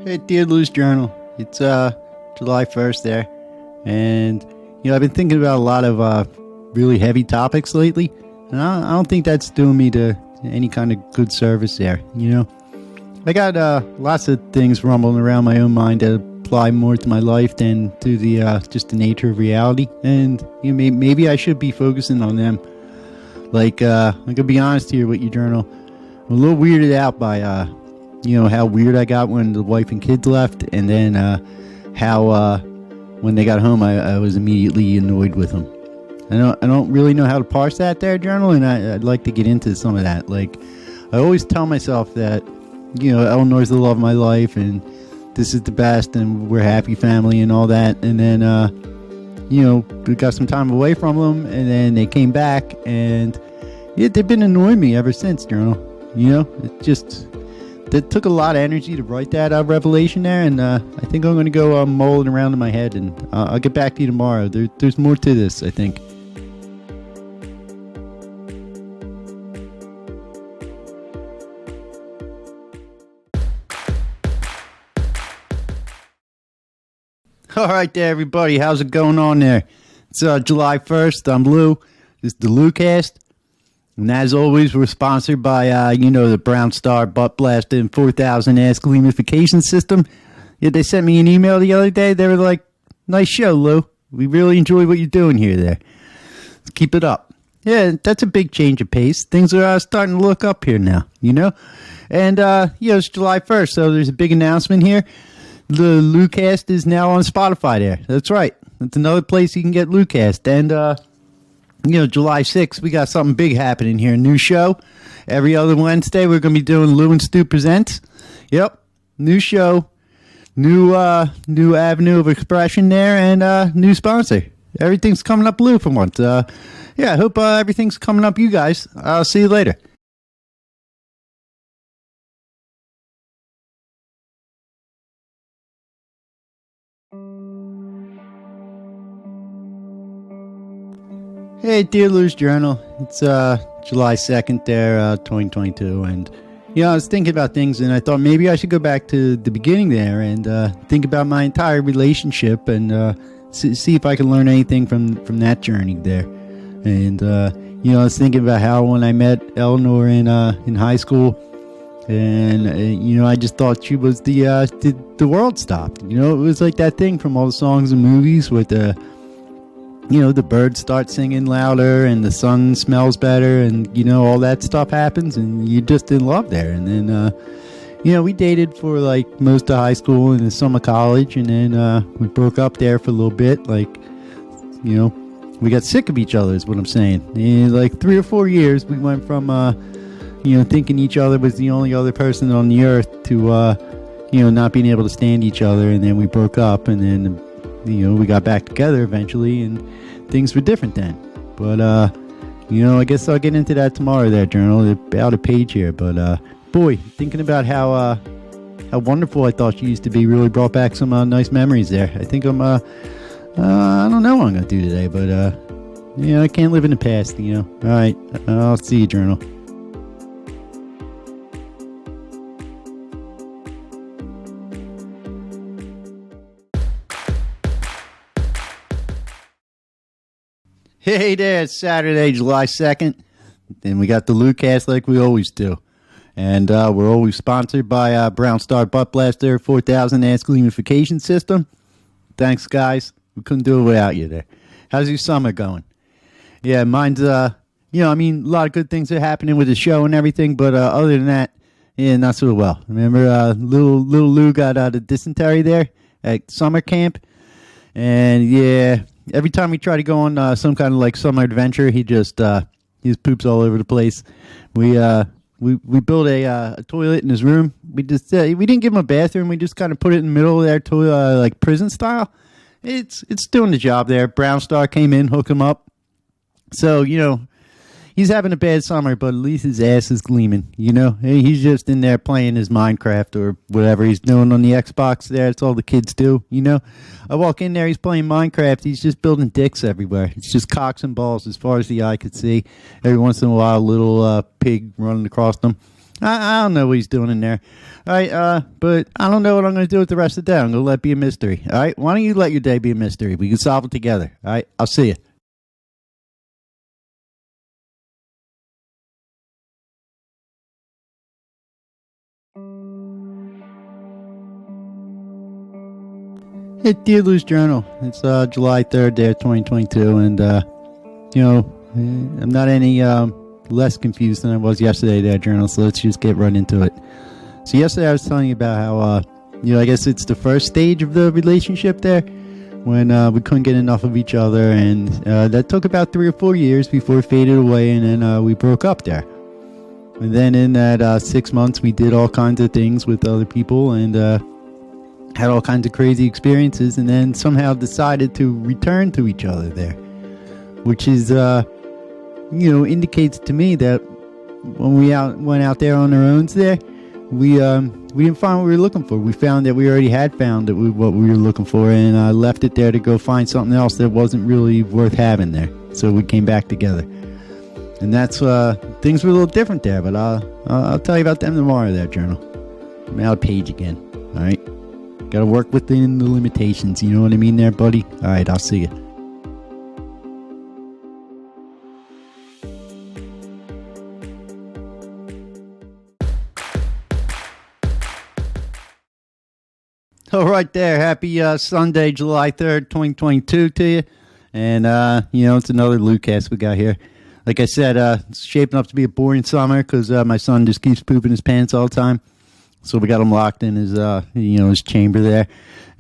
Hey, dear Lou's Journal. It's July 1st there, and I've been thinking about a lot of really heavy topics lately, and I don't think that's doing me to any kind of good service there. I got lots of things rumbling around my own mind that apply more to my life than to the just the nature of reality, and maybe I should be focusing on them. Like I'm gonna be honest here with your journal. I'm a little weirded out by how weird I got when the wife and kids left, and then how when they got home I was immediately annoyed with them. I don't really know how to parse that there, journal, and I'd like to get into some of that. Like, I always tell myself that Eleanor's the love of my life, and this is the best, and we're a happy family and all that, and then we got some time away from them, and then they came back, and they've been annoying me ever since, journal. It took a lot of energy to write that revelation there, and I think I'm going to go mull it around in my head, and I'll get back to you tomorrow. There's more to this, I think. All right there, everybody. How's it going on there? It's July 1st. I'm Lou. This is the LouCast. And as always, we're sponsored by, the Brown Star Butt Blasting 4000 Ass Gleamification System. Yeah, they sent me an email the other day. They were like, nice show, Lou. We really enjoy what you're doing here there. Let's keep it up. Yeah, that's a big change of pace. Things are starting to look up here now, And, it's July 1st, so there's a big announcement here. The LouCast is now on Spotify there. That's right. That's another place you can get LouCast. And, July 6th, we got something big happening here. A new show. Every other Wednesday, we're going to be doing Lou and Stu Presents. Yep. New show. New avenue of expression there, and new sponsor. Everything's coming up Lou for once. I hope everything's coming up you guys. I'll see you later. Hey, dear Lou's Journal. It's July 2nd there, 2022, and I was thinking about things, and I thought maybe I should go back to the beginning there and think about my entire relationship and see if I can learn anything from that journey there. And I was thinking about how when I met Eleanor in high school, and I just thought she was the world stopped. It was like that thing from all the songs and movies with the birds start singing louder and the sun smells better, and all that stuff happens, and you're just in love there. And then we dated for like most of high school and the summer college, and then we broke up there for a little bit. Like, we got sick of each other is what I'm saying. And like 3 or 4 years we went from thinking each other was the only other person on the earth to not being able to stand each other, and then we broke up, and then we got back together eventually, and things were different then. But, I guess I'll get into that tomorrow there, journal. About a page here. But, boy, thinking about how wonderful I thought she used to be really brought back some nice memories there. I think I don't know what I'm going to do today, but, I can't live in the past, All right, I'll see you, journal. Hey there, it's Saturday, July 2nd, and we got the LouCast like we always do. And we're always sponsored by Brown Star Butt Blaster 4000 Ass Gleamification System. Thanks, guys. We couldn't do it without you there. How's your summer going? Yeah, mine's, a lot of good things are happening with the show and everything, but other than that, not so well. Remember, little Lou got the dysentery there at summer camp, and every time we try to go on some kind of like summer adventure, he just poops all over the place. We built a toilet in his room. We didn't give him a bathroom. We just kind of put it in the middle of their toilet, like prison style. It's doing the job there. Brown Star came in, hooked him up. So he's having a bad summer, but at least his ass is gleaming. He's just in there playing his Minecraft or whatever he's doing on the Xbox there. That's all the kids do. I walk in there, he's playing Minecraft. He's just building dicks everywhere. It's just cocks and balls as far as the eye could see. Every once in a while, a little pig running across them. I don't know what he's doing in there. All right, but I don't know what I'm going to do with the rest of the day. I'm going to let it be a mystery. All right, why don't you let your day be a mystery? We can solve it together. All right, I'll see you. Hey, dear Lou's Journal. It's July 3rd, there, 2022, and I'm not any less confused than I was yesterday, there, Journal. So let's just get right into it. So yesterday I was telling you about how I guess it's the first stage of the relationship there, when we couldn't get enough of each other, and that took about 3 or 4 years before it faded away, and then we broke up there. And then in that 6 months, we did all kinds of things with other people, and had all kinds of crazy experiences, and then somehow decided to return to each other there, which is indicates to me that when we went out there on our own there, we didn't find what we were looking for. We found that we already had found what we were looking for, and left it there to go find something else that wasn't really worth having there. So we came back together, and that's things were a little different there. But I'll tell you about them tomorrow there, Journal. I'm out of page again. All right. Gotta work within the limitations, you know what I mean there, buddy? Alright, I'll see you. Alright there, happy Sunday, July 3rd, 2022 to you. And, it's another LouCast we got here. Like I said, it's shaping up to be a boring summer because my son just keeps pooping his pants all the time. So we got him locked in his, his chamber there.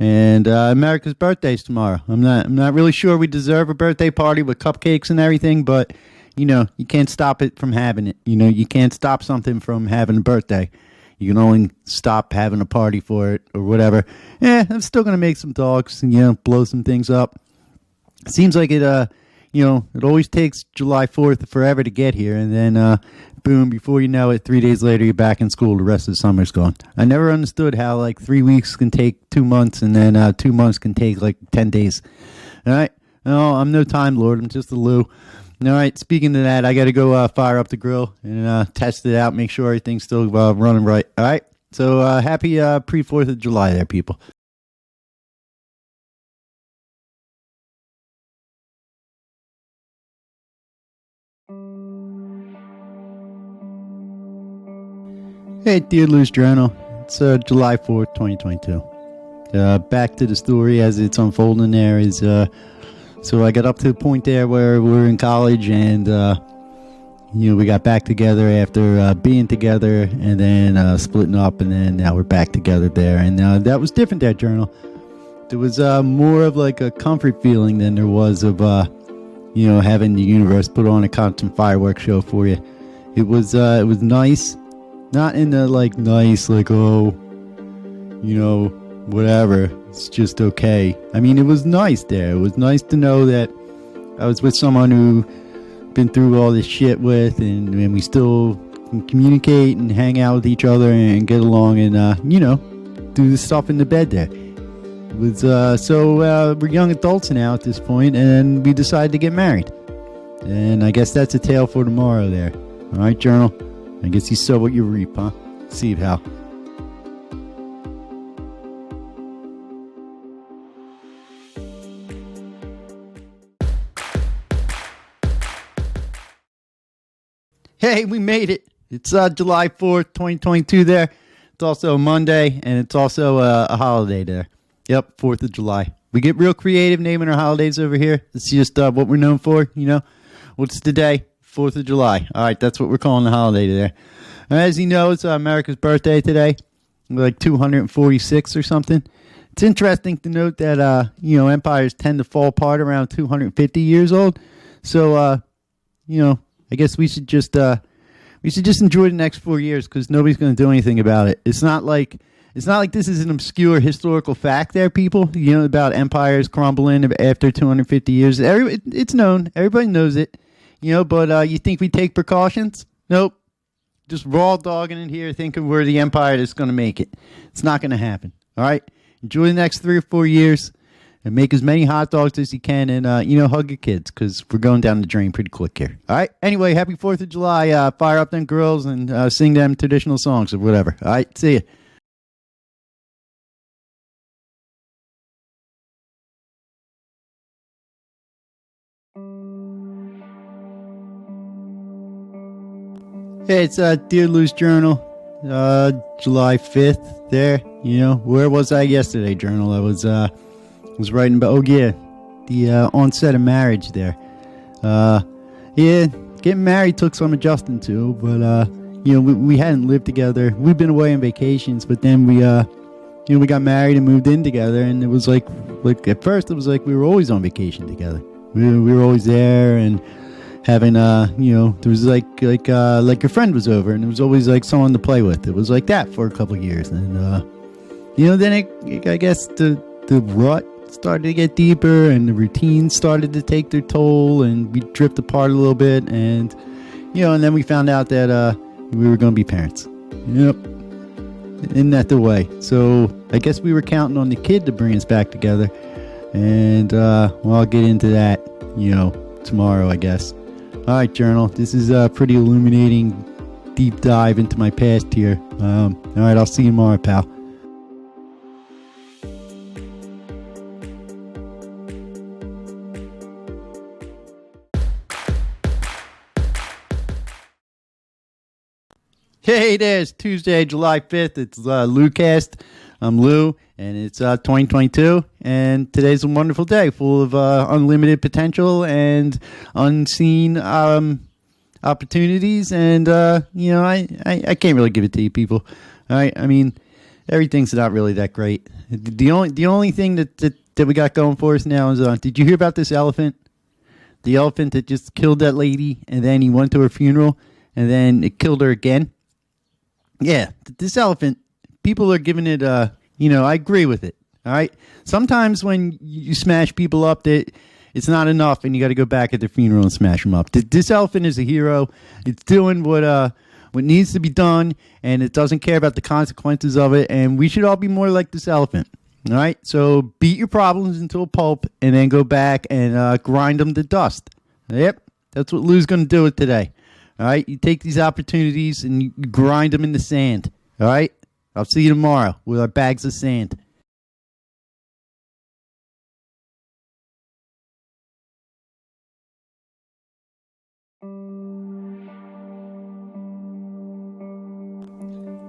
And America's birthday's tomorrow. I'm not really sure we deserve a birthday party with cupcakes and everything, but you can't stop it from having it. You can't stop something from having a birthday. You can only stop having a party for it or whatever. I'm still gonna make some dogs and blow some things up. Seems like it it always takes July 4th forever to get here, and then boom, before you know it, 3 days later, you're back in school. The rest of the summer's gone. I never understood how, 3 weeks can take 2 months, and then 2 months can take, 10 days. All right? No, I'm no Time Lord. I'm just a Lou. All right, speaking of that, I got to go fire up the grill and test it out, make sure everything's still running right. All right? So happy pre-4th of July there, people. Hey, dear Lou's Journal. It's July 4th, 2022. Back to the story as it's unfolding there is, so I got up to the point there where we were in college, and, we got back together after being together and then splitting up, and then now we're back together there. And that was different, that Journal. There was more of a comfort feeling than there was of, having the universe put on a constant fireworks show for you. It was nice. Not in the nice, whatever, it's just okay. I mean, it was nice there. It was nice to know that I was with someone who been through all this shit with, and we still can communicate and hang out with each other and get along and, do the stuff in the bed there. It was, so we're young adults now at this point, and we decided to get married. And I guess that's a tale for tomorrow there. All right, Journal? I guess you sow what you reap, huh? See you, pal. Hey, we made it. It's July 4th, 2022 there. It's also a Monday, and it's also a holiday there. Yep, 4th of July. We get real creative naming our holidays over here. It's just what we're known for, What's the day? 4th of July. All right, that's what we're calling the holiday there. As you know, it's America's birthday today. 246 or something. It's interesting to note that, empires tend to fall apart around 250 years old. So, I guess we should just enjoy the next 4 years because nobody's going to do anything about it. It's not like this is an obscure historical fact there, people, about empires crumbling after 250 years. It's known. Everybody knows it, but you think we take precautions? Nope. Just raw dogging in here thinking we're the empire that's going to make it. It's not going to happen. All right? Enjoy the next 3 or 4 years. and make as many hot dogs as you can, and hug your kids, because we're going down the drain pretty quick here. All right. Anyway, happy 4th of July. Fire up them girls and sing them traditional songs or whatever. All right. See ya. Hey, it's Dear Lou's Journal, July 5th. There, where was I yesterday? Journal. I was writing about. Oh yeah, the onset of marriage there. Yeah, getting married took some adjusting to, but we hadn't lived together. We've been away on vacations, but then we got married and moved in together, and it was like at first it was like we were always on vacation together. We were always there and having there was like your friend was over, and there was always like someone to play with. It was like that for a couple of years, and then I guess the rut started to get deeper, and the routines started to take their toll, and we drift apart a little bit, and and then we found out that we were going to be parents. Yep. Isn't that the way? So I guess we were counting on the kid to bring us back together, and I'll get into that tomorrow, I guess. All right, Journal. This is a pretty illuminating deep dive into my past here. All right, I'll see you tomorrow, pal. Hey there, it's Tuesday, July 5th. It's LouCast. I'm Lou, and it's 2022, and today's a wonderful day full of unlimited potential and unseen opportunities, and I can't really give it to you people. All right, I mean, everything's not really that great. The only thing that we got going for us now is did you hear about this elephant? The elephant that just killed that lady, and then he went to her funeral, and then it killed her again. Yeah, this elephant, people are giving it, I agree with it, all right? Sometimes when you smash people up, it's not enough, and you got to go back at their funeral and smash them up. This elephant is a hero. It's doing what needs to be done, and it doesn't care about the consequences of it, and we should all be more like this elephant, all right? So beat your problems into a pulp, and then go back and grind them to dust. Yep, that's what Lou's going to do it today. All right, you take these opportunities and you grind them in the sand. All right, I'll see you tomorrow with our bags of sand.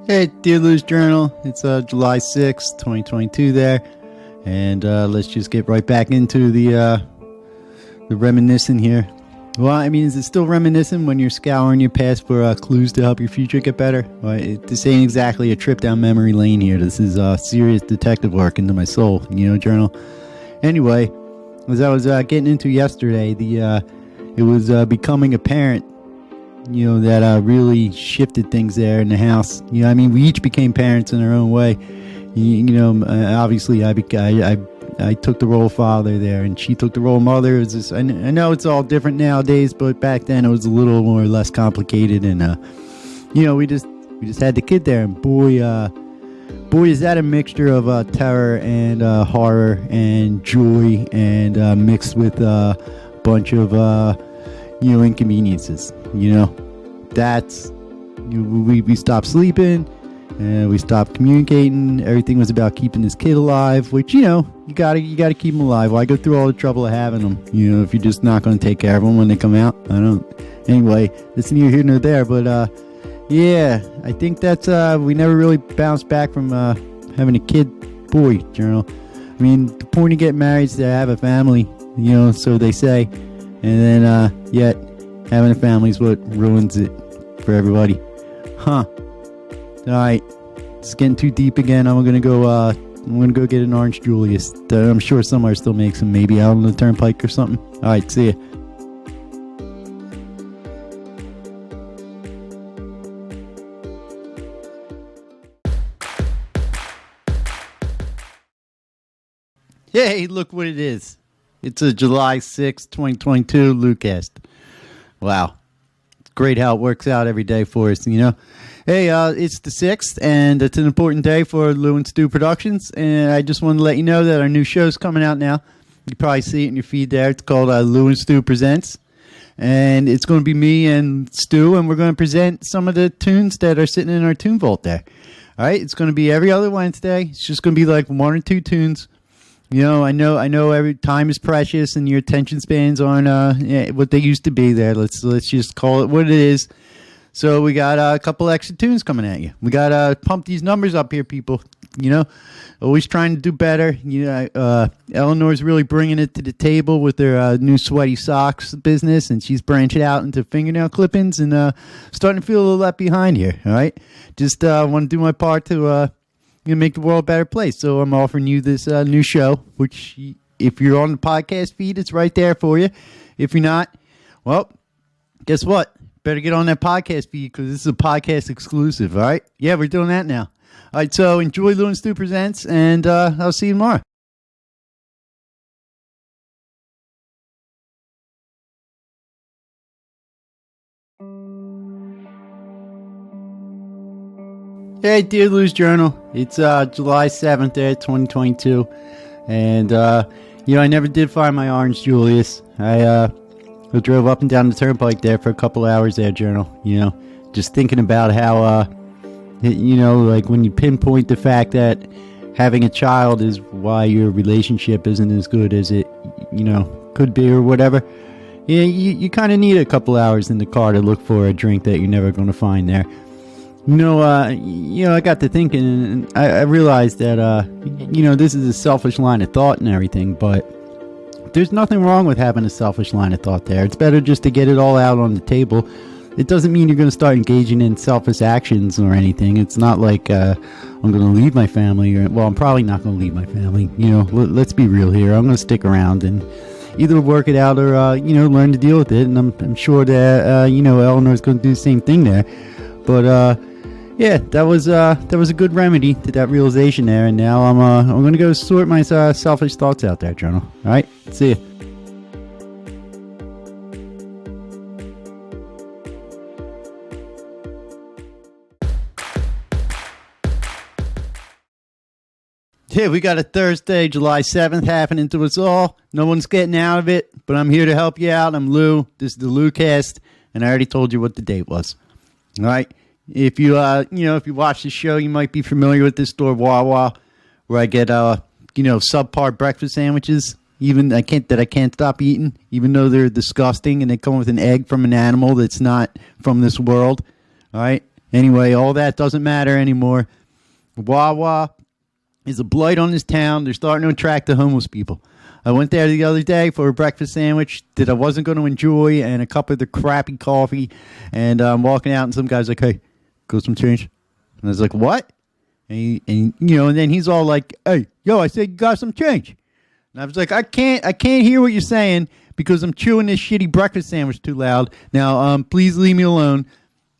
Hey, Dear Lou's Journal. It's July 6th, 2022 there. And let's just get right back into the reminiscing here. Well, I mean, is it still reminiscent when you're scouring your past for clues to help your future get better? Well, this ain't exactly a trip down memory lane here. This is serious detective work into my soul, Journal. Anyway, as I was getting into yesterday, it was becoming apparent, that really shifted things there in the house. I mean, we each became parents in our own way. Obviously, I took the role of father there, and she took the role of mother. It was just, I know it's all different nowadays, but back then it was a little more or less complicated, and we just had the kid there, and boy, is that a mixture of terror and horror and joy, and mixed with a bunch of inconveniences. That's we stopped sleeping. And we stopped communicating. Everything was about keeping this kid alive, which, you gotta keep him alive. Why go through all the trouble of having them, if you're just not going to take care of them when they come out? I don't. Anyway, that's neither here nor there. But, yeah, I think that's, we never really bounced back from having a kid boy, Journal. I mean, the point of getting married is to have a family, so they say. And then, yet, having a family is what ruins it for everybody. Huh. All right, it's getting too deep again. I'm gonna go get an Orange Julius. I'm sure somewhere still makes them. Maybe out on the turnpike or something. All right, see ya. Hey, look what it is. It's a July 6th, 2022 LouCast. Wow, it's great how it works out every day for us, you know. Hey, it's the 6th, and it's an important day for Lou and Stu Productions, and I just wanted to let you know that our new show's coming out now. You probably see it in your feed there. It's called Lou and Stu Presents, and it's going to be me and Stu, and we're going to present some of the tunes that are sitting in our tune vault there. All right, it's going to be every other Wednesday. It's just going to be like 1 or 2 tunes. You know, I know every time is precious, and your attention spans aren't what they used to be there. Let's just call it what it is. So we got a couple extra tunes coming at you. We got to pump these numbers up here, people. You know, always trying to do better. You know, Eleanor's really bringing it to the table with her new sweaty socks business, and she's branching out into fingernail clippings and starting to feel a little left behind here. All right, just want to do my part to make the world a better place. So I'm offering you this new show, which if you're on the podcast feed, it's right there for you. If you're not, well, guess what? Better get on that podcast feed because this is a podcast exclusive, all right? Yeah, we're doing that now. All right, so enjoy Lou and Stu Presents, and I'll see you tomorrow. Hey, dear Lou's Journal. It's July 7th there, 2022, and, you know, I never did find my orange Julius. I drove up and down the turnpike there for a couple hours there, Journal. You know, just thinking about how, you know, like when you pinpoint the fact that having a child is why your relationship isn't as good as it, you know, could be or whatever. Yeah, you kind of need a couple hours in the car to look for a drink that you're never going to find there. You know, I got to thinking, and I realized that, you know, this is a selfish line of thought and everything, but there's nothing wrong with having a selfish line of thought there. It's better just to get it all out on the table. It doesn't mean you're going to start engaging in selfish actions or anything. It's not like I'm going to leave my family. Well, I'm probably not going to leave my family. You know, let's be real here. I'm going to stick around and either work it out or, you know, learn to deal with it. And I'm sure that, you know, Eleanor's going to do the same thing there. But, yeah, that was a good remedy to that realization there, and now I'm gonna go sort my selfish thoughts out there, Journal. All right, see ya. Yeah, we got a Thursday, July 7th happening to us all. No one's getting out of it, but I'm here to help you out. I'm Lou. This is the LouCast, and I already told you what the date was. All right. If you, you know, if you watch the show, you might be familiar with this store, Wawa, where I get, you know, subpar breakfast sandwiches. Even I can't stop eating, even though they're disgusting and they come with an egg from an animal that's not from this world. All right. Anyway, all that doesn't matter anymore. Wawa is a blight on this town. They're starting to attract the homeless people. I went there the other day for a breakfast sandwich that I wasn't going to enjoy and a cup of the crappy coffee. And I'm walking out and some guy's like, "Hey, got some change?" And I was like, "What?" And you know, and then he's all like, "Hey, yo, I said you got some change." And I was like, I can't hear what you're saying because I'm chewing this shitty breakfast sandwich too loud. Now, please leave me alone.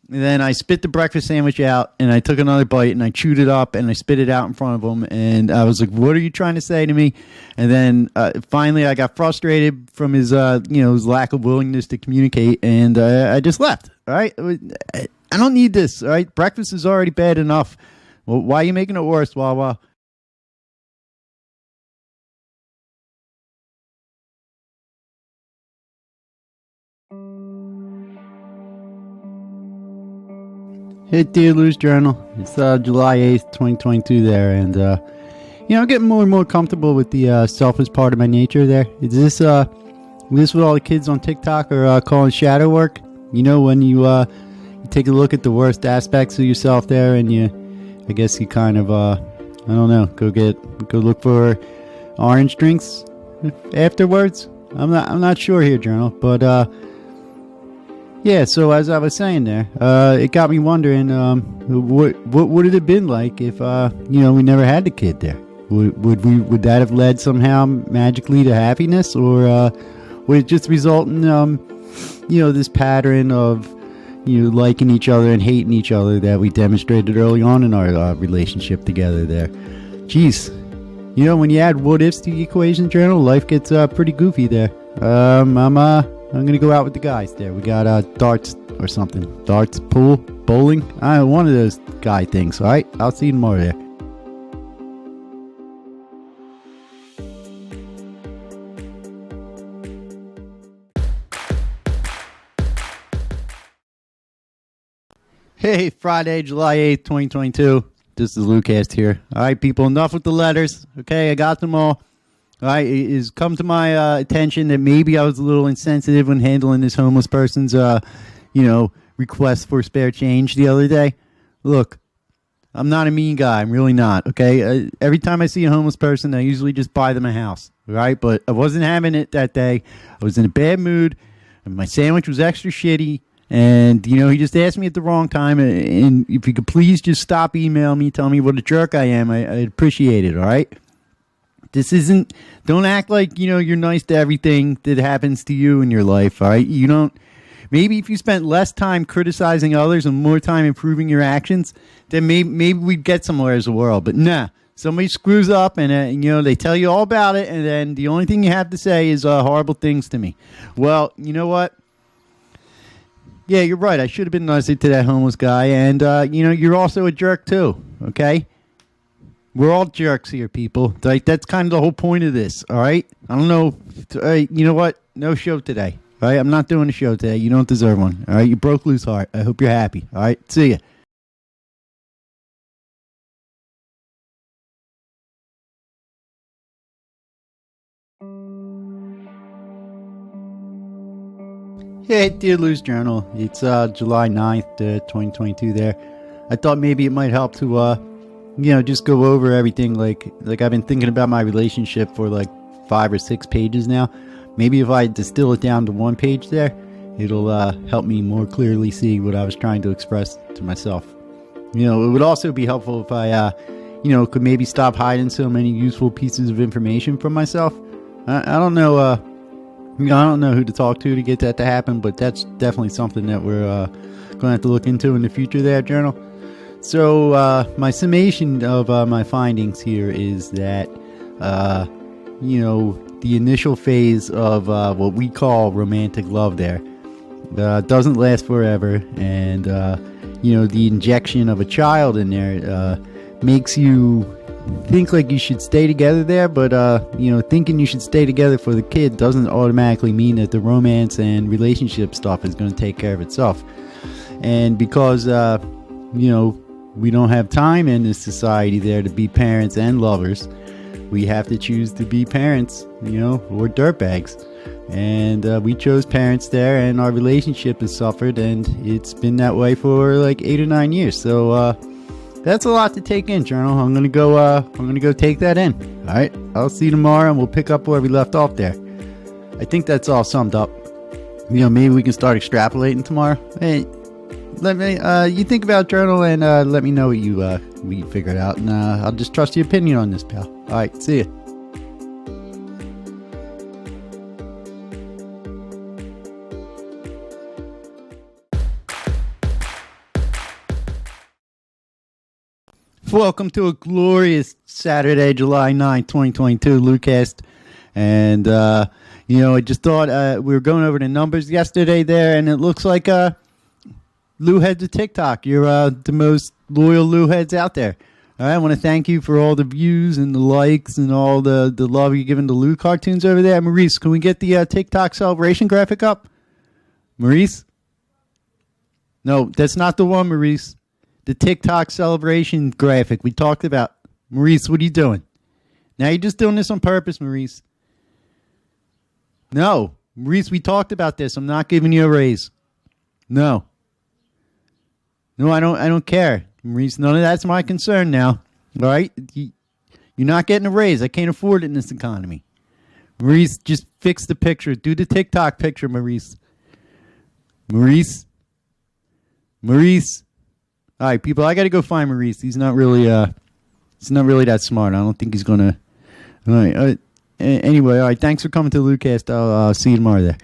And then I spit the breakfast sandwich out, and I took another bite, and I chewed it up, and I spit it out in front of him. And I was like, "What are you trying to say to me?" And then finally, I got frustrated from his, you know, his lack of willingness to communicate, and I just left. All right, I don't need this. All right, breakfast is already bad enough. Well, why are you making it worse, Wawa? Hey, dear Lou's Journal. It's July 8th, 2022 there, and, you know, I'm getting more and more comfortable with the selfish part of my nature there. Is this what all the kids on TikTok are calling shadow work? You know, when you take a look at the worst aspects of yourself there, and I guess you kind of, I don't know, go look for orange drinks afterwards? I'm not sure here, Journal, but, yeah, so as I was saying there, it got me wondering, what would it have been like if, you know, we never had the kid there? Would that have led somehow magically to happiness, or would it just result in, you know, this pattern of, you know, liking each other and hating each other that we demonstrated early on in our relationship together there? Jeez, you know, when you add what ifs to the equation, Journal, life gets pretty goofy there. I'm gonna go out with the guys there. We got darts or something. Darts, pool, bowling. One of those guy things. All right, I'll see you tomorrow there. Hey, Friday, July 8th, 2022. This is LouCast here. All right, people, enough with the letters. Okay, I got them all. All right, it has come to my attention that maybe I was a little insensitive when handling this homeless person's, request for spare change the other day. Look, I'm not a mean guy. I'm really not, okay? Every time I see a homeless person, I usually just buy them a house, right? But I wasn't having it that day. I was in a bad mood, and my sandwich was extra shitty. And, he just asked me at the wrong time. And if you could please just stop emailing me, tell me what a jerk I am, I'd appreciate it, all right? Don't act like, you're nice to everything that happens to you in your life, all right? Maybe if you spent less time criticizing others and more time improving your actions, then maybe we'd get somewhere as a world. But nah, somebody screws up and, they tell you all about it. And then the only thing you have to say is horrible things to me. Well, you know what? Yeah, you're right. I should have been nicer to that homeless guy. And, you're also a jerk, too. Okay? We're all jerks here, people. Like, that's kind of the whole point of this. All right? I don't know. You know what? No show today. All right? I'm not doing a show today. You don't deserve one. All right? You broke loose heart. I hope you're happy. All right? See ya. Hey, dear Lou's Journal. It's July 9th, 2022 there. I thought maybe it might help to, just go over everything. Like I've been thinking about my relationship for like 5 or 6 pages now. Maybe if I distill it down to 1 page there, it'll help me more clearly see what I was trying to express to myself. It would also be helpful if I, could maybe stop hiding so many useful pieces of information from myself. I don't know, I don't know who to talk to get that to happen, but that's definitely something that we're going to have to look into in the future there, Journal. So my summation of my findings here is that, the initial phase of what we call romantic love there doesn't last forever. And, the injection of a child in there makes you think like you should stay together there, but thinking you should stay together for the kid doesn't automatically mean that the romance and relationship stuff is going to take care of itself. And because we don't have time in this society there to be parents and lovers, we have to choose to be parents, or dirtbags. And we chose parents there, and our relationship has suffered, and it's been that way for like 8 or 9 years. So that's a lot to take in, Journal. I'm gonna go take that in. All right, I'll see you tomorrow, and we'll pick up where we left off there. I think that's all summed up. Maybe we can start extrapolating tomorrow. Hey, let me. You think about it, Journal, and let me know what you figured out, and I'll just trust your opinion on this, pal. All right, see ya. Welcome to a glorious Saturday, July 9th, 2022, LouCast. And, I just thought we were going over the numbers yesterday there, and it looks like Lou heads of TikTok. You're the most loyal Lou heads out there. All right, I want to thank you for all the views and the likes and all the love you're giving to Lou cartoons over there. Maurice, can we get the TikTok celebration graphic up? Maurice? No, that's not the one, Maurice. The TikTok celebration graphic we talked about. Maurice, what are you doing? Now you're just doing this on purpose, Maurice. No. Maurice, we talked about this. I'm not giving you a raise. No. No, I don't care. Maurice, none of that's my concern now. All right? You're not getting a raise. I can't afford it in this economy. Maurice, just fix the picture. Do the TikTok picture, Maurice. Maurice. All right, people, I got to go find Maurice. He's not really that smart. I don't think he's going to. All right. Anyway, all right, thanks for coming to LouCast. I'll see you tomorrow there.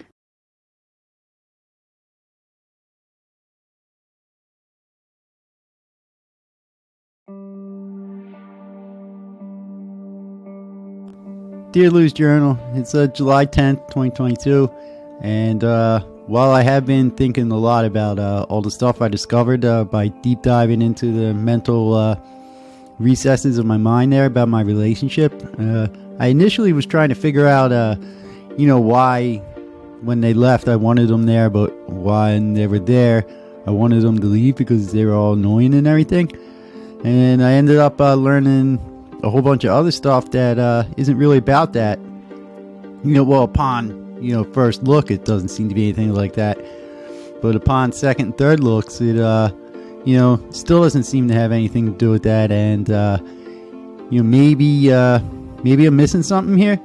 Dear Lou's Journal, it's July 10th, 2022, and while I have been thinking a lot about all the stuff I discovered by deep diving into the mental recesses of my mind there about my relationship, I initially was trying to figure out, why when they left I wanted them there, but when they were there I wanted them to leave because they were all annoying and everything. And I ended up learning a whole bunch of other stuff that isn't really about that. Upon first look, it doesn't seem to be anything like that. But upon second and third looks, it, still doesn't seem to have anything to do with that. And, maybe I'm missing something here.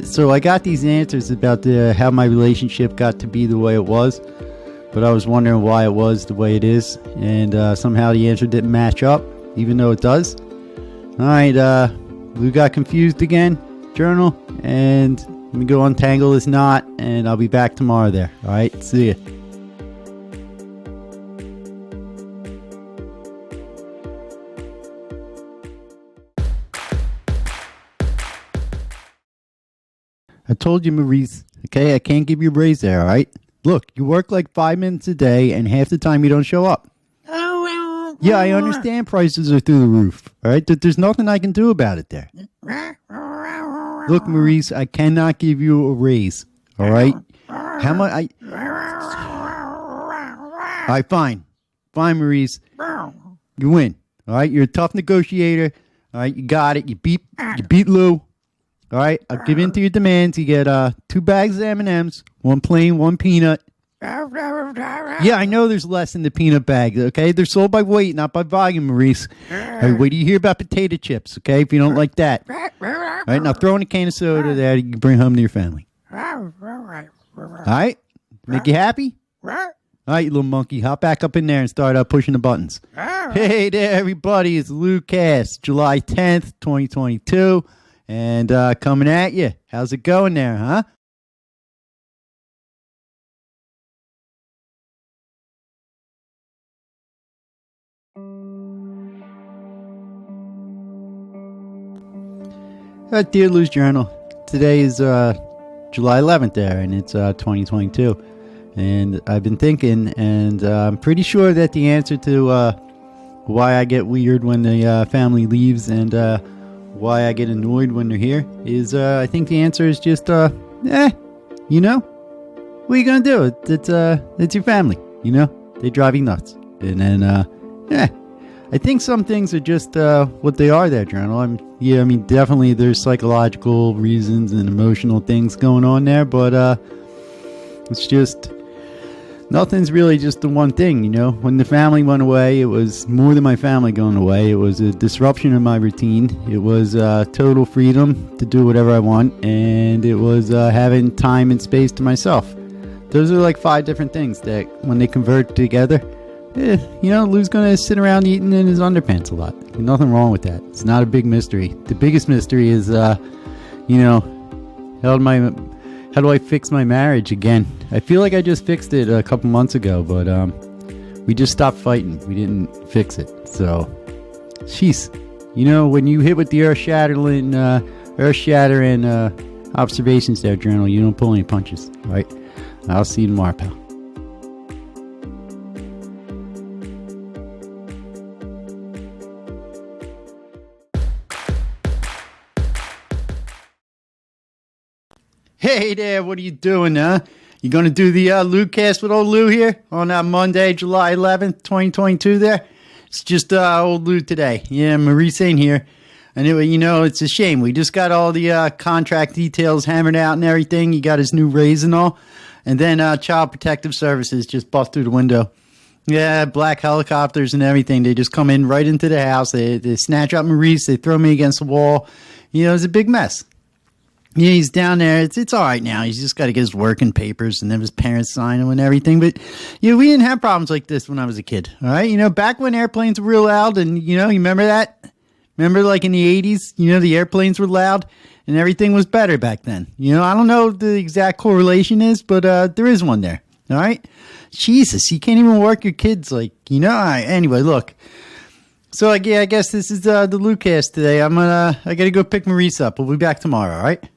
So I got these answers about how my relationship got to be the way it was. But I was wondering why it was the way it is. And somehow the answer didn't match up, even though it does. All right, Lou got confused again, journal. And let me go untangle this knot, and I'll be back tomorrow there. All right, see ya. I told you, Maurice, okay? I can't give you a raise there, all right? Look, you work like 5 minutes a day, and half the time you don't show up. Yeah, I understand prices are through the roof, all right? There's nothing I can do about it there. Look, Maurice, I cannot give you a raise, all right? How much? All right, fine. Fine, Maurice. You win, all right? You're a tough negotiator, all right? You got it. You beat Lou. All right, I'll give in to your demands. You get 2 bags of M&Ms, 1 plain, 1 peanut. Yeah, I know there's less in the peanut bag, okay? They're sold by weight, not by volume, Maurice. All right, wait till you hear about potato chips, okay, if you don't like that. All right, now throw in a can of soda that you can bring home to your family. All right, make you happy? All right, you little monkey, hop back up in there and start pushing the buttons. Hey there, everybody, it's LouCast, July 10th, 2022. And coming at you. How's it going there, huh? Dear Lou's Journal, today is July 11th there, and it's 2022. And I've been thinking, and I'm pretty sure that the answer to why I get weird when the family leaves and why I get annoyed when they're here is I think the answer is just what are you gonna do? It's your family, they drive you nuts. And then I think some things are just what they are there, Journal. Definitely there's psychological reasons and emotional things going on there, but it's just nothing's really just the one thing, When the family went away, it was more than my family going away. It was a disruption in my routine. It was total freedom to do whatever I want, and it was having time and space to myself. Those are like 5 different things that when they convert together, Lou's going to sit around eating in his underpants a lot. There's nothing wrong with that. It's not a big mystery. The biggest mystery is, how do I fix my marriage again? I feel like I just fixed it a couple months ago, but we just stopped fighting. We didn't fix it. So, jeez. When you hit with the earth-shattering observations there, Journal, you don't pull any punches, right? I'll see you tomorrow, pal. Hey there, what are you doing, huh? You going to do the LouCast with old Lou here on Monday, July 11th, 2022 there? It's just old Lou today. Yeah, Maurice ain't here. Anyway, it's a shame. We just got all the contract details hammered out and everything. He got his new raise and all. And then Child Protective Services just bust through the window. Yeah, black helicopters and everything. They just come in right into the house. They snatch up Maurice. They throw me against the wall. It's a big mess. Yeah, he's down there. It's all right now. He's just got to get his working papers and then his parents sign them and everything. But, we didn't have problems like this when I was a kid. All right. Back when airplanes were real loud and, you remember that? Remember like in the 80s, the airplanes were loud and everything was better back then. I don't know what the exact correlation is, but there is one there. All right. Jesus, you can't even work your kids like, All right, anyway, look. So, I guess this is the LouCast today. I got to go pick Maurice up. We'll be back tomorrow. All right.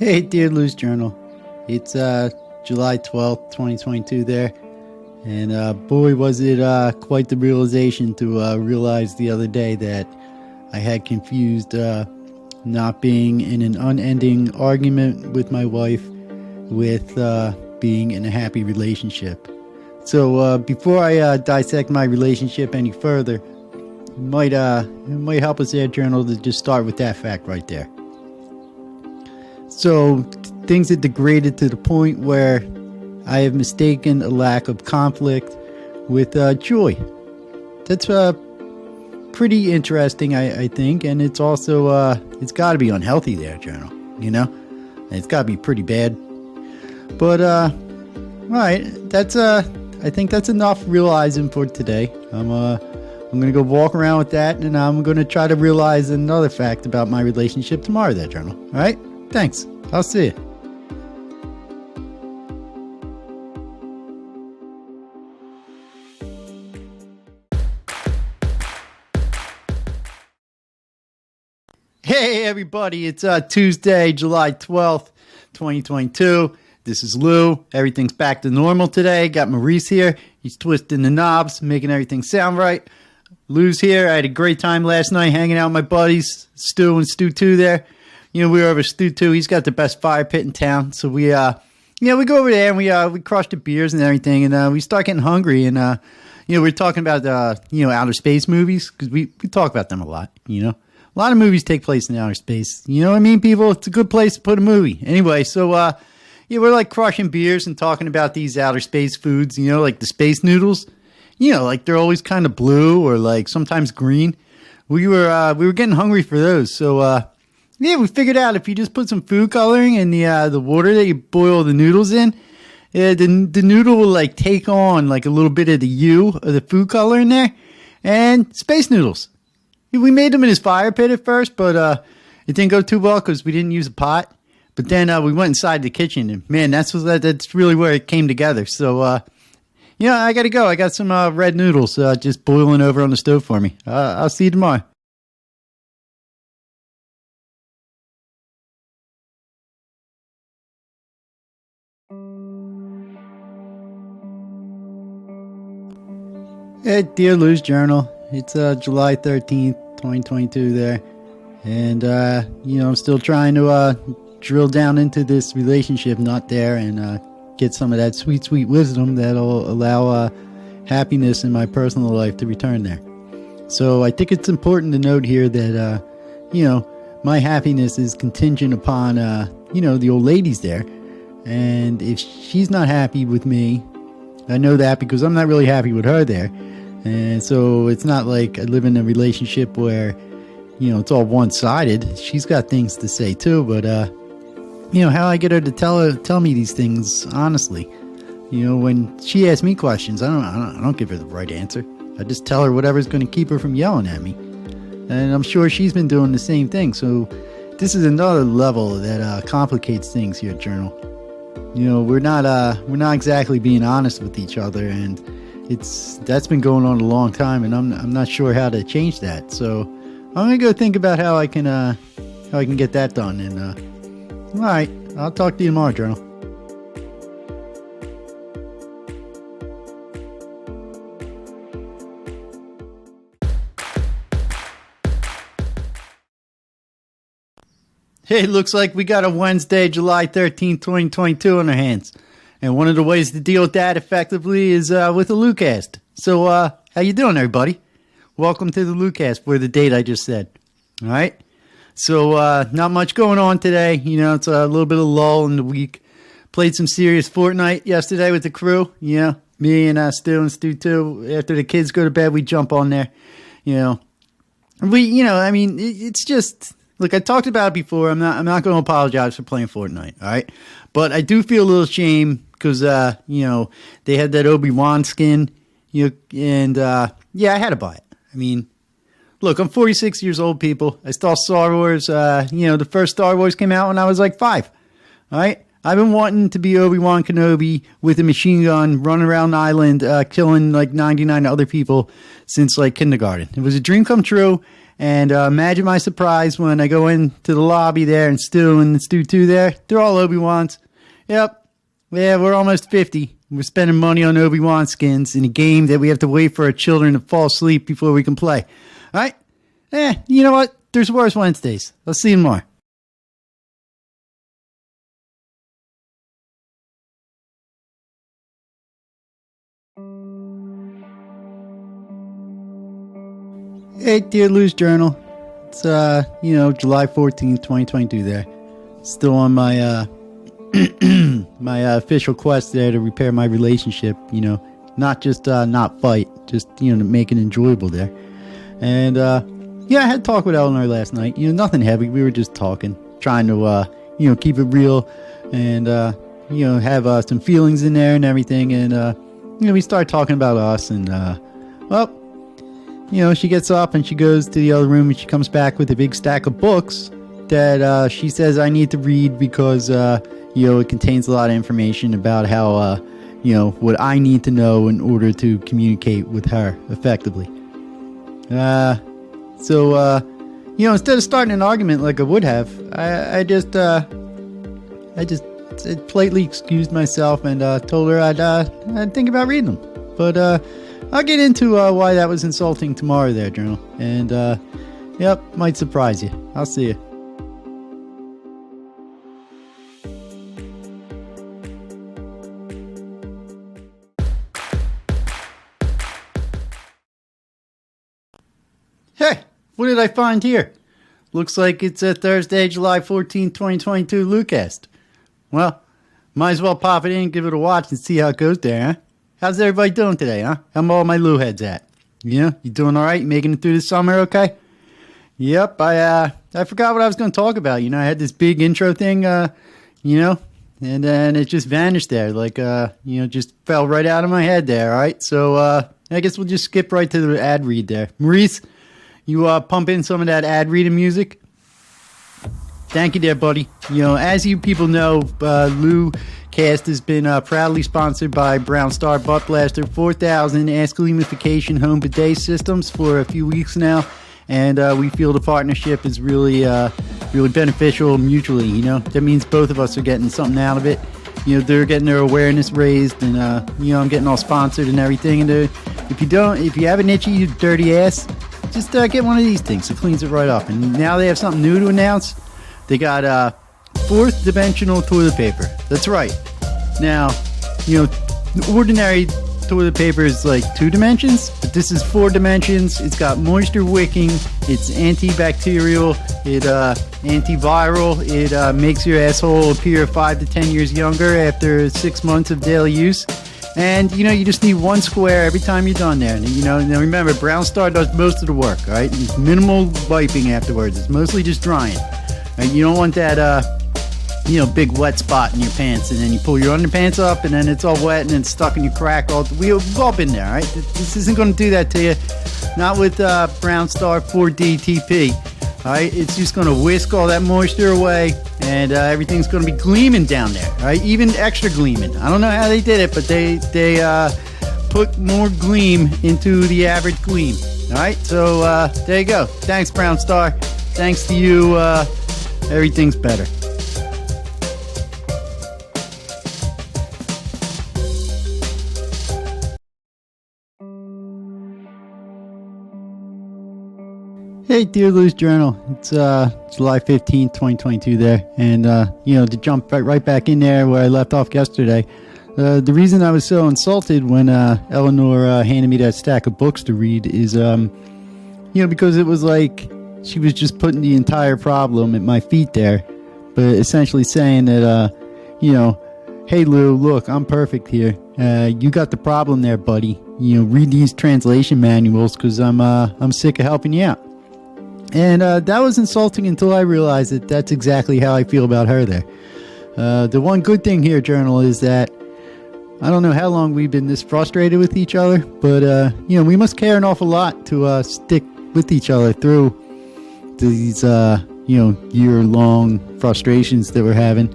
Hey, dear Lou's Journal. It's July 12th, 2022 there. And boy, was it quite the realization to realize the other day that I had confused not being in an unending argument with my wife with being in a happy relationship. So before I dissect my relationship any further, it might help us there, Journal, to just start with that fact right there. So things have degraded to the point where I have mistaken a lack of conflict with joy. That's pretty interesting, I think, and it's also it's got to be unhealthy there, Journal. You know, it's got to be pretty bad. But all right, that's I think that's enough realizing for today. I'm gonna go walk around with that, and I'm gonna try to realize another fact about my relationship tomorrow, there, Journal. All right, thanks. I'll see you. Hey everybody, it's Tuesday, July 12th, 2022. This is Lou. Everything's back to normal today. Got Maurice here. He's twisting the knobs, making everything sound right. Lou's here. I had a great time last night hanging out with my buddies, Stu and Stu 2 there. You know, we were over Stu 2. He's got the best fire pit in town. So we we go over there and we crushed the beers and everything, and we start getting hungry, and we're talking about outer space movies, because we talk about them a lot, you know. A lot of movies take place in outer space. You know what I mean, people? It's a good place to put a movie. Anyway, so, we're like crushing beers and talking about these outer space foods, you know, like the space noodles. You know, like they're always kind of blue or like sometimes green. We were getting hungry for those. So, we figured out if you just put some food coloring in the water that you boil the noodles in, the noodle will like take on like a little bit of the hue of the food color in there, and space noodles. We made them in his fire pit at first, but it didn't go too well because we didn't use a pot. But then we went inside the kitchen, and man, that's really where it came together. So, I got to go. I got some red noodles just boiling over on the stove for me. I'll see you tomorrow. Hey, dear Lou's Journal. It's July 13th, 2022 there. And, I'm still trying to drill down into this relationship not there and get some of that sweet, sweet wisdom that'll allow happiness in my personal life to return there. So I think it's important to note here that, my happiness is contingent upon, the old ladies there. And if she's not happy with me, I know that because I'm not really happy with her there. And so it's not like I live in a relationship where, it's all one-sided. She's got things to say too, but, how I get her to tell me these things honestly. When she asks me questions, I don't give her the right answer. I just tell her whatever's going to keep her from yelling at me. And I'm sure she's been doing the same thing. So this is another level that complicates things here, Journal. We're not exactly being honest with each other, and that's been going on a long time, and I'm not sure how to change that. So I'm gonna go think about how I can get that done. And all right, I'll talk to you tomorrow, Journal. Hey, looks like we got a Wednesday, July 13th, 2022 on our hands. And one of the ways to deal with that effectively is with a LouCast. So, how you doing, everybody? Welcome to the LouCast for the date I just said. All right? So, not much going on today. It's a little bit of lull in the week. Played some serious Fortnite yesterday with the crew. Me and Stu and Stu 2. After the kids go to bed, we jump on there. It's just... Look, I talked about it before. I'm not going to apologize for playing Fortnite, all right? But I do feel a little shame because, they had that Obi-Wan skin, and, I had to buy it. I mean, look, I'm 46 years old, people. I saw Star Wars, the first Star Wars came out when I was like 5, all right? I've been wanting to be Obi-Wan Kenobi with a machine gun, running around the island, killing like 99 other people since like kindergarten. It was a dream come true. And imagine my surprise when I go into the lobby there and Stu and Stu 2 there. They're all Obi-Wans. Yep. Yeah, we're almost 50. We're spending money on Obi-Wan skins in a game that we have to wait for our children to fall asleep before we can play. All right? You know what? There's worse Wednesdays. I'll see you tomorrow. Hey, dear Lou's Journal. It's, July 14th, 2022 there. Still on my, my official quest there to repair my relationship, not just not fight, just, to make it enjoyable there. And, I had talk with Eleanor last night, nothing heavy. We were just talking, trying to, keep it real and, have some feelings in there and everything. And, we started talking about us and, she gets up and she goes to the other room and she comes back with a big stack of books that she says I need to read because, it contains a lot of information about how, what I need to know in order to communicate with her effectively. Instead of starting an argument like I would have, I just politely excused myself and told her I'd think about reading them. But I'll get into why that was insulting tomorrow there, Journal. And, might surprise you. I'll see you. Hey, what did I find here? Looks like it's a Thursday, July 14th, 2022 LouCast. Well, might as well pop it in and give it a watch and see how it goes there, huh? How's everybody doing today, huh? How all my Lou heads at? You doing all right? You making it through the summer okay? Yep, I forgot what I was going to talk about. I had this big intro thing, and then it just vanished there. Like, just fell right out of my head there, all right? So, I guess we'll just skip right to the ad read there. Maurice, you pump in some of that ad reading music? Thank you there, buddy. As you people know, LouCast has been proudly sponsored by Brown Star Butt Blaster 4000 Ask-A-Lumification home bidet systems for a few weeks now. And we feel the partnership is really beneficial mutually, That means both of us are getting something out of it. They're getting their awareness raised and, I'm getting all sponsored and everything. And if you have an itchy, dirty ass, just get one of these things. It cleans it right up. And now they have something new to announce. They got fourth dimensional toilet paper. That's right. Now, ordinary toilet paper is like 2 dimensions, but this is 4 dimensions. It's got moisture wicking. It's antibacterial. It antiviral. It makes your asshole appear 5 to 10 years younger after 6 months of daily use. And, you just need 1 square every time you're done there. And, now remember, Brown Star does most of the work, all right? It's minimal wiping afterwards. It's mostly just drying. Right? You don't want that, big wet spot in your pants, and then you pull your underpants up, and then it's all wet, and then it's stuck in your crack. We've all been there, all right? This isn't going to do that to you. Not with Brown Star 4D TP. All right? It's just going to whisk all that moisture away, and everything's going to be gleaming down there, all right? Even extra gleaming. I don't know how they did it, but they put more gleam into the average gleam. All right? So there you go. Thanks, Brown Star. Thanks to you, everything's better. Hey, dear Lou's Journal. It's July 15th, 2022 there. And, to jump right back in there where I left off yesterday, the reason I was so insulted when Eleanor handed me that stack of books to read is, because it was like she was just putting the entire problem at my feet there, but essentially saying that, hey, Lou, look, I'm perfect here. You got the problem there, buddy. Read these translation manuals because I'm sick of helping you out. And that was insulting until I realized that that's exactly how I feel about her there. The one good thing here, Journal, is that I don't know how long we've been this frustrated with each other, but, we must care an awful lot to stick with each other through these, year-long frustrations that we're having.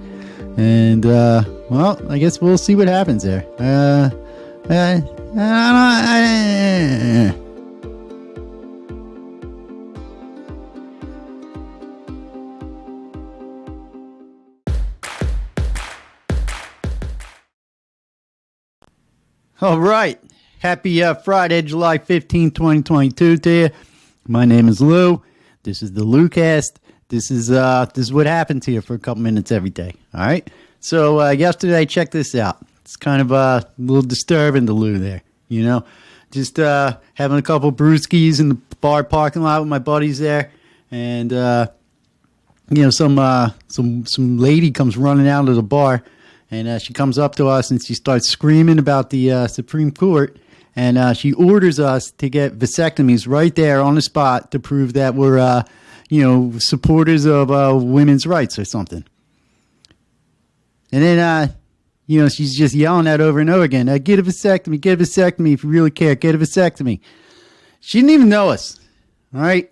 And, I guess we'll see what happens there. All right. Happy Friday, July 15th, 2022 to you. My name is Lou. This is the LouCast. This is what happens here for a couple minutes every day. All right. So yesterday, check this out. It's kind of a little disturbing to Lou there, you know. Just having a couple brewskis in the bar parking lot with my buddies there, and some lady comes running out of the bar. And she comes up to us and she starts screaming about the Supreme Court. And she orders us to get vasectomies right there on the spot to prove that we're, supporters of women's rights or something. And then, she's just yelling that over and over again. Get a vasectomy if you really care. Get a vasectomy. She didn't even know us. All right?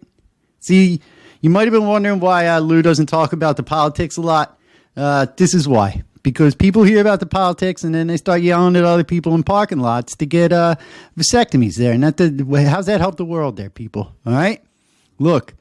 See, you might have been wondering why Lou doesn't talk about the politics a lot. This is why. Because people hear about the politics and then they start yelling at other people in parking lots to get vasectomies there. And how's that help the world there, people? All right? Look,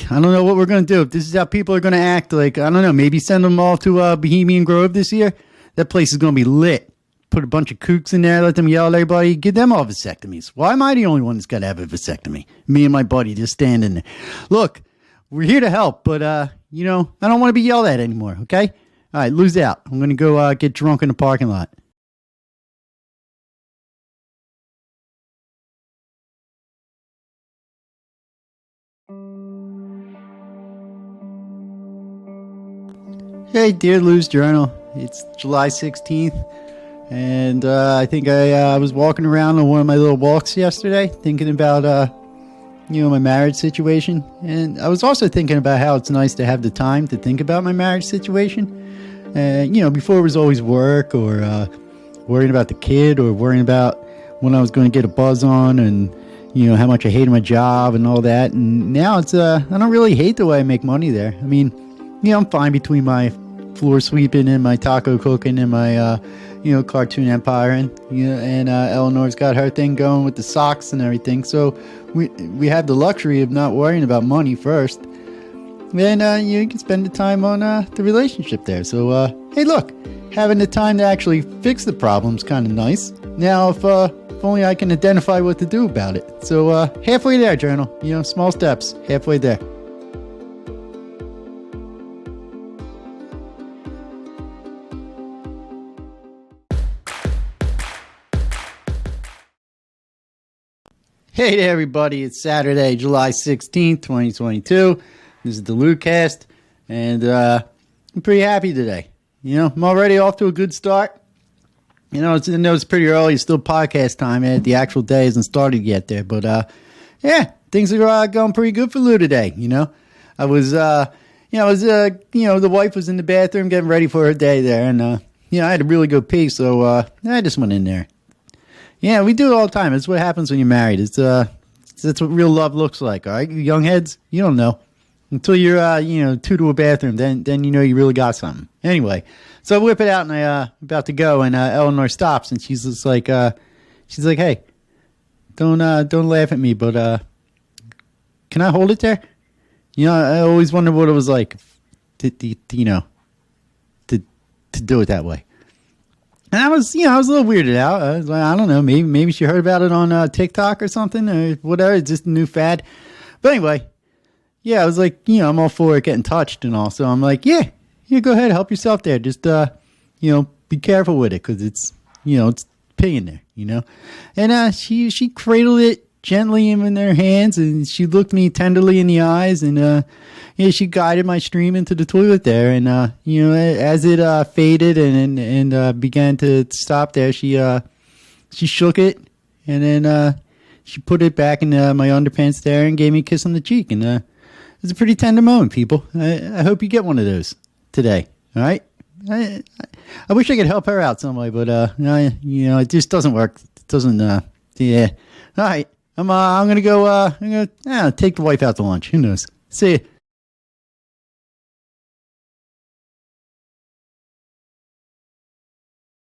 I don't know what we're going to do. If this is how people are going to act, like, I don't know, maybe send them all to Bohemian Grove this year. That place is going to be lit. Put a bunch of kooks in there, let them yell at everybody, give them all vasectomies. Why am I the only one that's got to have a vasectomy? Me and my buddy just standing there. Look, we're here to help, but, I don't want to be yelled at anymore, okay? All right, Lou's out. I'm going to go get drunk in the parking lot. Hey, dear Lou's Journal. It's July 16th, and I think I was walking around on one of my little walks yesterday thinking about, my marriage situation. And I was also thinking about how it's nice to have the time to think about my marriage situation. Before it was always work or worrying about the kid or worrying about when I was going to get a buzz on and, how much I hated my job and all that. And now it's, I don't really hate the way I make money there. I mean, I'm fine between my floor sweeping and my taco cooking and my, cartoon empire. And Eleanor's got her thing going with the socks and everything. So we have the luxury of not worrying about money first. Then you can spend the time on the relationship there. So, hey, look, having the time to actually fix the problem's kind of nice. Now, if only I can identify what to do about it. So, halfway there, Journal. Small steps, halfway there. Hey there, everybody. It's Saturday, July 16th, 2022. This is the LouCast, and I'm pretty happy today. I'm already off to a good start. I know it's pretty early. It's still podcast time, and the actual day hasn't started yet there. But, things are going pretty good for Lou today, I was, the wife was in the bathroom getting ready for her day there, and, I had to really go pee, so I just went in there. Yeah, we do it all the time. It's what happens when you're married. That's what real love looks like, all right? You young heads, you don't know. Until you're, two to a bathroom, then you really got something. Anyway, so I whip it out and I about to go, and Eleanor stops and she's just like, hey, don't laugh at me, but can I hold it there? I always wondered what it was like to do it that way. And I was a little weirded out. I was like, I don't know, maybe she heard about it on TikTok or something or whatever. It's just a new fad. But anyway. Yeah, I was like, I'm all for it getting touched and all. So I'm like, yeah, go ahead, help yourself there. Just, be careful with it because it's, it's pee in there, And she cradled it gently in her hands and she looked me tenderly in the eyes and, she guided my stream into the toilet there. And, as it faded and began to stop there, she shook it and then she put it back in my underpants there and gave me a kiss on the cheek. And, it's a pretty tender moment, people. I hope you get one of those today. All right. I wish I could help her out some way, but it just doesn't work. It doesn't. Yeah. All right. I'm gonna go. I'm gonna take the wife out to lunch. Who knows? See you.